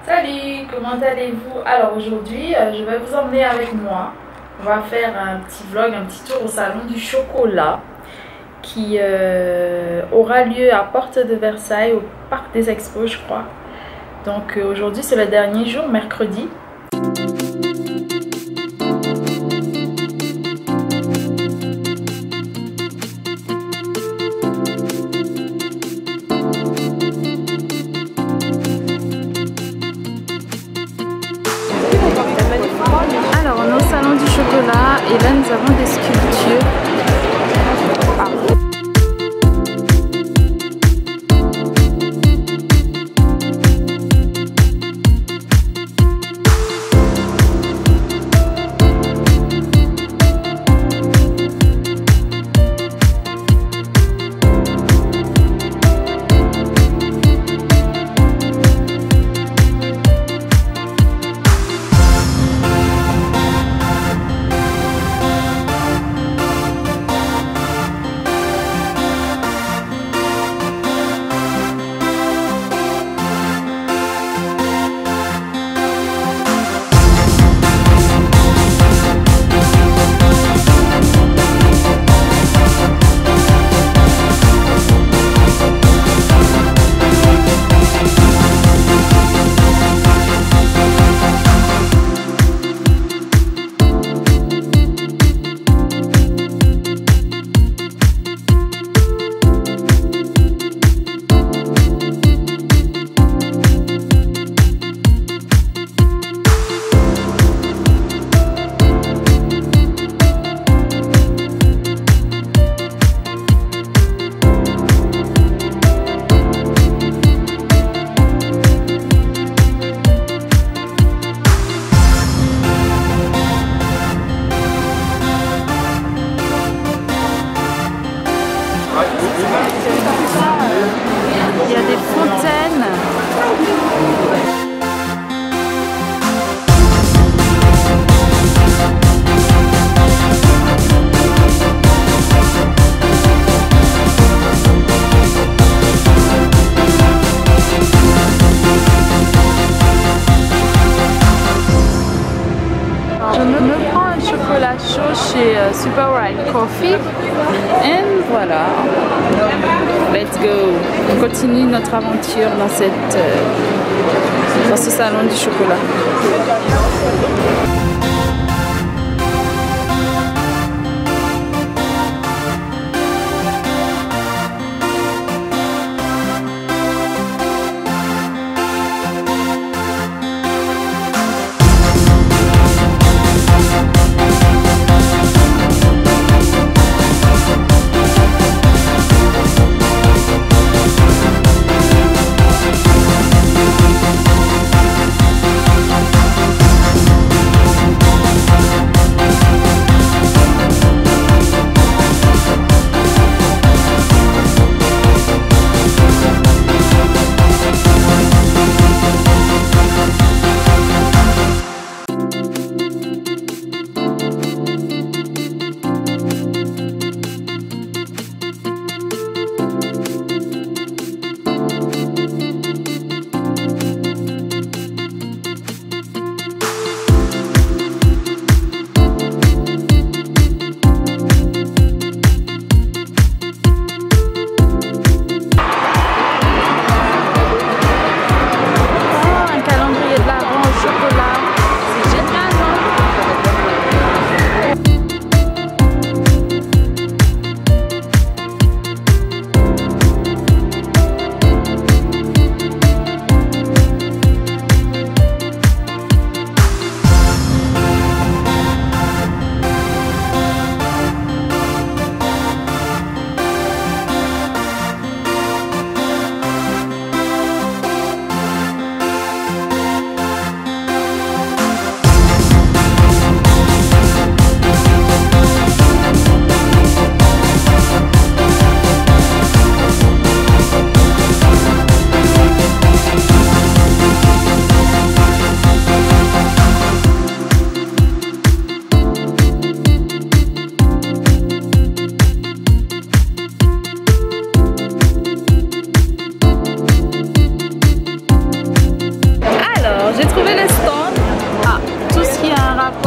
Salut, comment allez-vous? Alors aujourd'hui, je vais vous emmener avec moi. On va faire un petit vlog, un petit tour au salon du chocolat qui aura lieu à Porte de Versailles au Parc des Expos, je crois. Donc aujourd'hui, c'est le dernier jour, mercredi. Alors on est au salon du chocolat et là nous avons des sculptures. Il y a des fontaines. Je me prends un chocolat chaud chez Super White Coffee. Et voilà. Let's go. On continue notre aventure dans ce salon du chocolat.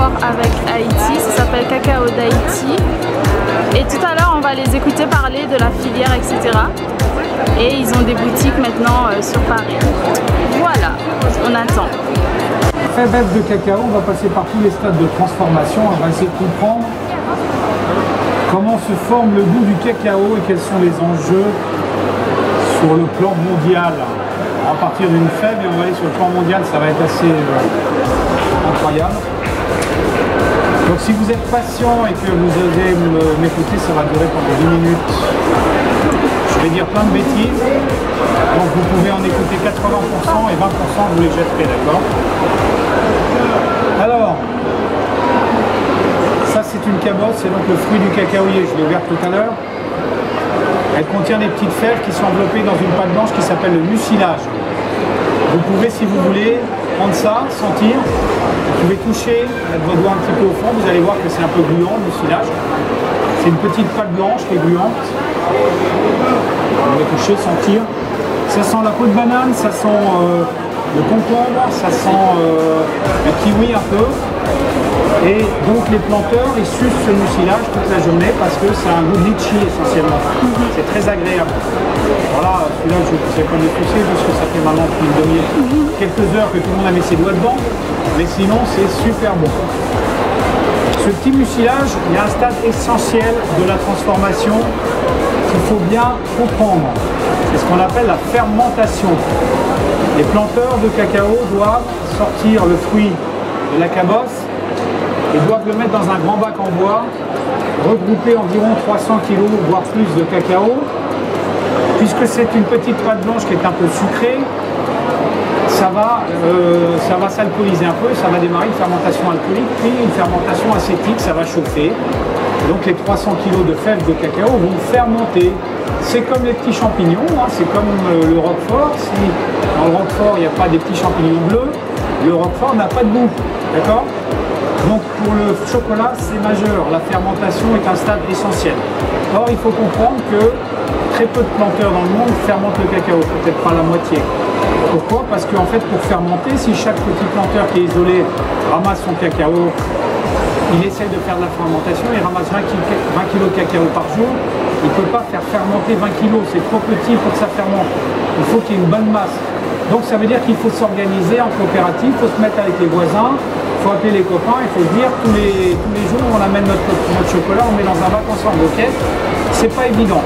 rapport avec Haïti, ça s'appelle Cacao d'Haïti. Et tout à l'heure, on va les écouter parler de la filière, etc. Et ils ont des boutiques maintenant sur Paris. Voilà, on attend. Après bête de cacao, on va passer par tous les stades de transformation. On va essayer de comprendre comment se forme le goût du cacao et quels sont les enjeux sur le plan mondial. À partir d'une fève et on va aller sur le plan mondial, ça va être assez incroyable. Donc si vous êtes patient et que vous osez m'écouter, ça va durer pendant 10 minutes. Je vais dire plein de bêtises, donc vous pouvez en écouter 80% et 20% vous les jetterez, d'accord? Alors, ça c'est une cabosse, c'est donc le fruit du cacaoyer, je l'ai ouvert tout à l'heure. Elle contient des petites fèves qui sont enveloppées dans une pâte blanche qui s'appelle le mucilage. Vous pouvez, si vous voulez, prendre ça, sentir. Vous pouvez toucher, mettre vos doigts un petit peu au fond, vous allez voir que c'est un peu gluant le mucilage. C'est une petite pâte blanche qui est gluante. Vous pouvez toucher, sentir. Ça sent la peau de banane, ça sent le concombre, ça sent le kiwi un peu. Et donc les planteurs, ils sucent ce mucilage toute la journée parce que c'est un goût de litchi essentiellement. C'est très agréable. Voilà, celui-là je ne sais pas le pousser parce que ça fait maintenant une demi-heure, quelques heures que tout le monde a mis ses doigts dedans. Mais sinon c'est super bon. Ce petit mucilage, il y a un stade essentiel de la transformation qu'il faut bien comprendre. C'est ce qu'on appelle la fermentation. Les planteurs de cacao doivent sortir le fruit de la cabosse et doivent le mettre dans un grand bac en bois, regrouper environ 300 kg, voire plus de cacao. Puisque c'est une petite pâte blanche qui est un peu sucrée, ça va s'alcooliser un peu, ça va démarrer une fermentation alcoolique, puis une fermentation acétique, ça va chauffer. Donc les 300 kg de fèves de cacao vont fermenter. C'est comme les petits champignons, hein, c'est comme le roquefort. Si dans le roquefort il n'y a pas des petits champignons bleus, le roquefort n'a pas de goût. D'accord? Donc pour le chocolat, c'est majeur. La fermentation est un stade essentiel. Or, il faut comprendre que très peu de planteurs dans le monde fermentent le cacao, peut-être pas la moitié. Pourquoi? Parce qu'en fait, pour fermenter, si chaque petit planteur qui est isolé ramasse son cacao, il essaie de faire de la fermentation, il ramasse 20 kg de cacao par jour, il ne peut pas faire fermenter 20 kg, c'est trop petit pour que ça fermente. Il faut qu'il y ait une bonne masse. Donc ça veut dire qu'il faut s'organiser en coopérative, il faut se mettre avec les voisins, il faut appeler les copains, il faut se dire tous les jours on amène notre chocolat, on met dans un bac ensemble, ok? C'est pas évident,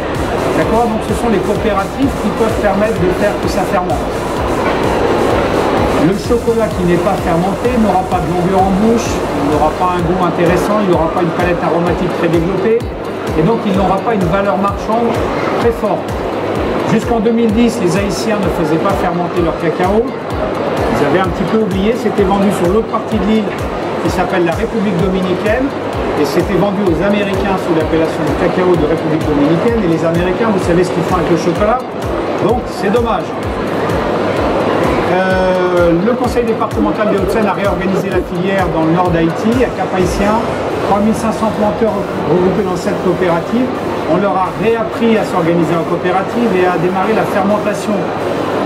d'accord? Donc ce sont les coopératives qui peuvent permettre de faire que ça fermente. Le chocolat qui n'est pas fermenté n'aura pas de longueur en bouche, il n'aura pas un goût intéressant, il n'aura pas une palette aromatique très développée, et donc il n'aura pas une valeur marchande très forte. Jusqu'en 2010, les Haïtiens ne faisaient pas fermenter leur cacao. Ils avaient un petit peu oublié, c'était vendu sur l'autre partie de l'île qui s'appelle la République Dominicaine. Et c'était vendu aux Américains sous l'appellation de cacao de République Dominicaine. Et les Américains, vous savez ce qu'ils font avec le chocolat. Donc c'est dommage. Le conseil départemental des Hauts-de-Seine a réorganisé la filière dans le nord d'Haïti, à Cap-Haïtien. 3500 planteurs regroupés dans cette coopérative. On leur a réappris à s'organiser en coopérative et à démarrer la fermentation.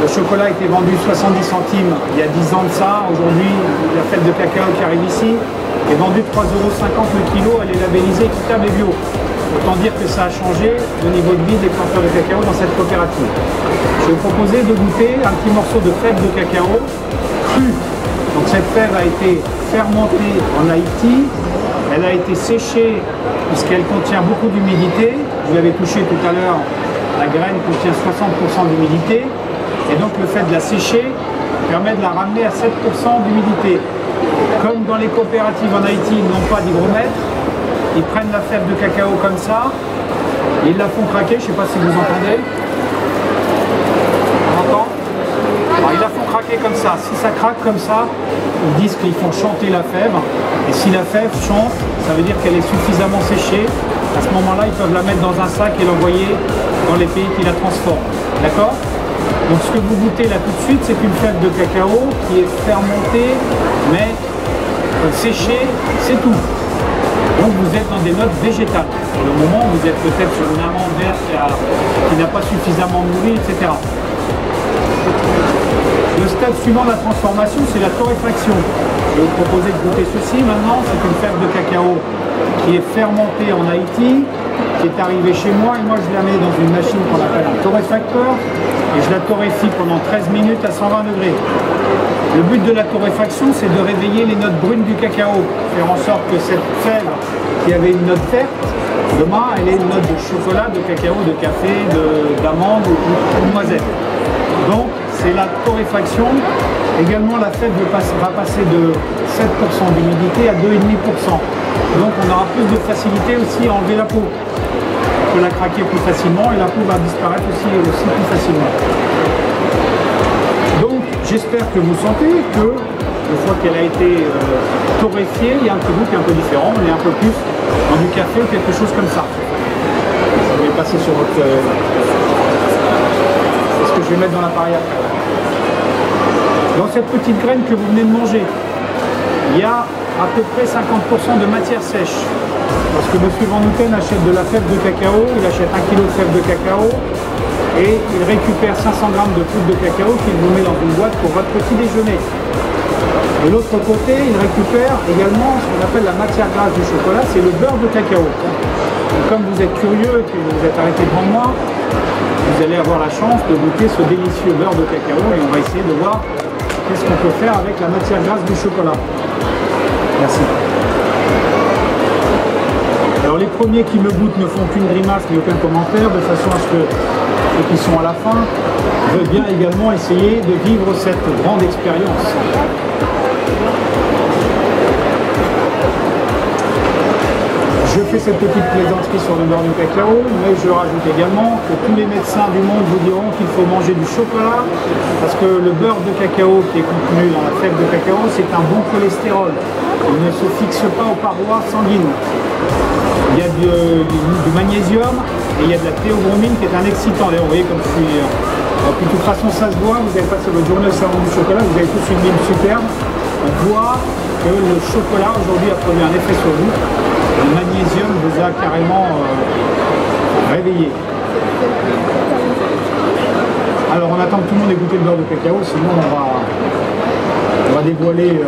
Le chocolat a été vendu 70 centimes il y a 10 ans de ça. Aujourd'hui, la fête de cacao qui arrive ici est vendue 3,50 € le kilo. Elle est labellisée équitable et bio. Autant dire que ça a changé le niveau de vie des planteurs de cacao dans cette coopérative. Je vais vous proposer de goûter un petit morceau de fève de cacao cru. Donc cette fève a été fermentée en Haïti. Elle a été séchée puisqu'elle contient beaucoup d'humidité. Vous l'avez touché tout à l'heure, la graine contient 60% d'humidité. Et donc le fait de la sécher permet de la ramener à 7% d'humidité. Comme dans les coopératives en Haïti, ils n'ont pas d'hygromètre, ils prennent la fève de cacao comme ça, et ils la font craquer, je ne sais pas si vous entendez. On entend? Alors, ils la font craquer comme ça. Si ça craque comme ça, ils disent qu'ils font chanter la fève. Et si la fève chante, ça veut dire qu'elle est suffisamment séchée. À ce moment-là, ils peuvent la mettre dans un sac et l'envoyer dans les pays qui la transforment. D'accord? Donc ce que vous goûtez là tout de suite, c'est une fève de cacao qui est fermentée, mais séchée, c'est tout. Donc vous êtes dans des notes végétales. Pour le moment, vous êtes peut-être sur une amande verte qui n'a pas suffisamment mûri, etc. Le stade suivant de la transformation, c'est la torréfaction. Je vais vous proposer de goûter ceci maintenant. C'est une fève de cacao qui est fermentée en Haïti, qui est arrivée chez moi et moi je la mets dans une machine qu'on appelle un torréfacteur et je la torréfie pendant 13 minutes à 120 degrés. Le but de la torréfaction, c'est de réveiller les notes brunes du cacao, faire en sorte que cette fève qui avait une note verte, demain elle ait une note de chocolat, de cacao, de café, d'amande ou de noisette. Donc c'est la torréfaction. Également la fève va passer de 7% d'humidité à 2,5%. Donc on aura plus de facilité aussi à enlever la peau. On peut la craquer plus facilement et la peau va disparaître aussi plus facilement. Donc j'espère que vous sentez que une fois qu'elle a été torréfiée, il y a un petit goût qui est un peu différent, on est un peu plus dans du café ou quelque chose comme ça. Je vais passer sur votre... Est-ce que je vais mettre dans l'appareil après? Dans cette petite graine que vous venez de manger, il y a à peu près 50% de matière sèche. Parce que M. Van Houten achète de la fève de cacao, il achète 1 kg de fève de cacao et il récupère 500 g de poudre de cacao qu'il vous met dans une boîte pour votre petit déjeuner. De l'autre côté, il récupère également ce qu'on appelle la matière grasse du chocolat, c'est le beurre de cacao. Donc, comme vous êtes curieux et que vous êtes arrêté devant moi, vous allez avoir la chance de goûter ce délicieux beurre de cacao et on va essayer de voir qu'est-ce qu'on peut faire avec la matière grasse du chocolat. Merci. Alors les premiers qui me goûtent ne font qu'une grimace ni aucun commentaire, de façon à ce que ceux qui sont à la fin veulent bien également essayer de vivre cette grande expérience. Je fais cette petite plaisanterie sur le beurre du cacao, mais je rajoute également que tous les médecins du monde vous diront qu'il faut manger du chocolat parce que le beurre de cacao qui est contenu dans la fève de cacao, c'est un bon cholestérol. Il ne se fixe pas aux parois sanguines. Il y a du magnésium et il y a de la théobromine qui est un excitant. D'ailleurs, vous voyez comme je suis... de toute façon, ça se voit, vous avez passé votre journée au salon du chocolat, vous avez tous une mine superbe. On voit que le chocolat aujourd'hui a produit un effet sur vous. Le magnésium vous a carrément réveillé. Alors on attend que tout le monde ait goûté le beurre de cacao, sinon on va dévoiler...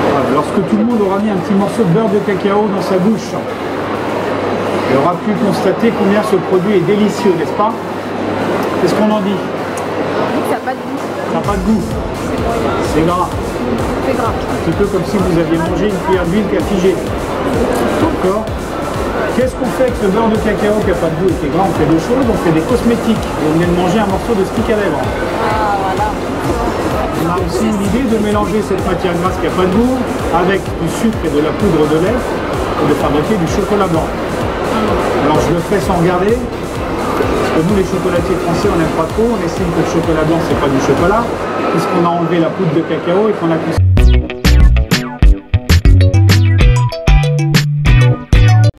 Voilà, lorsque tout le monde aura mis un petit morceau de beurre de cacao dans sa bouche, il aura pu constater combien ce produit est délicieux, n'est-ce pas? Qu'est-ce qu'on en dit? Ça n'a pas de goût. Ça n'a pas de goût. C'est gras. C'est gras. Un petit peu comme si vous aviez mangé une cuillère d'huile qui a figé. D'accord? Qu'est-ce qu'on fait avec ce beurre de cacao qui n'a pas de goût et qui est gras? On fait deux choses. On fait des cosmétiques. Et on vient de manger un morceau de stick à lèvres. Ah, voilà. On a aussi l'idée de mélanger cette matière grasse qui n'a pas de goût avec du sucre et de la poudre de lait et de fabriquer du chocolat blanc. Alors je le fais sans regarder. Parce que nous les chocolatiers français on n'aime pas trop, on estime que le chocolat blanc c'est pas du chocolat, puisqu'on a enlevé la poudre de cacao et qu'on a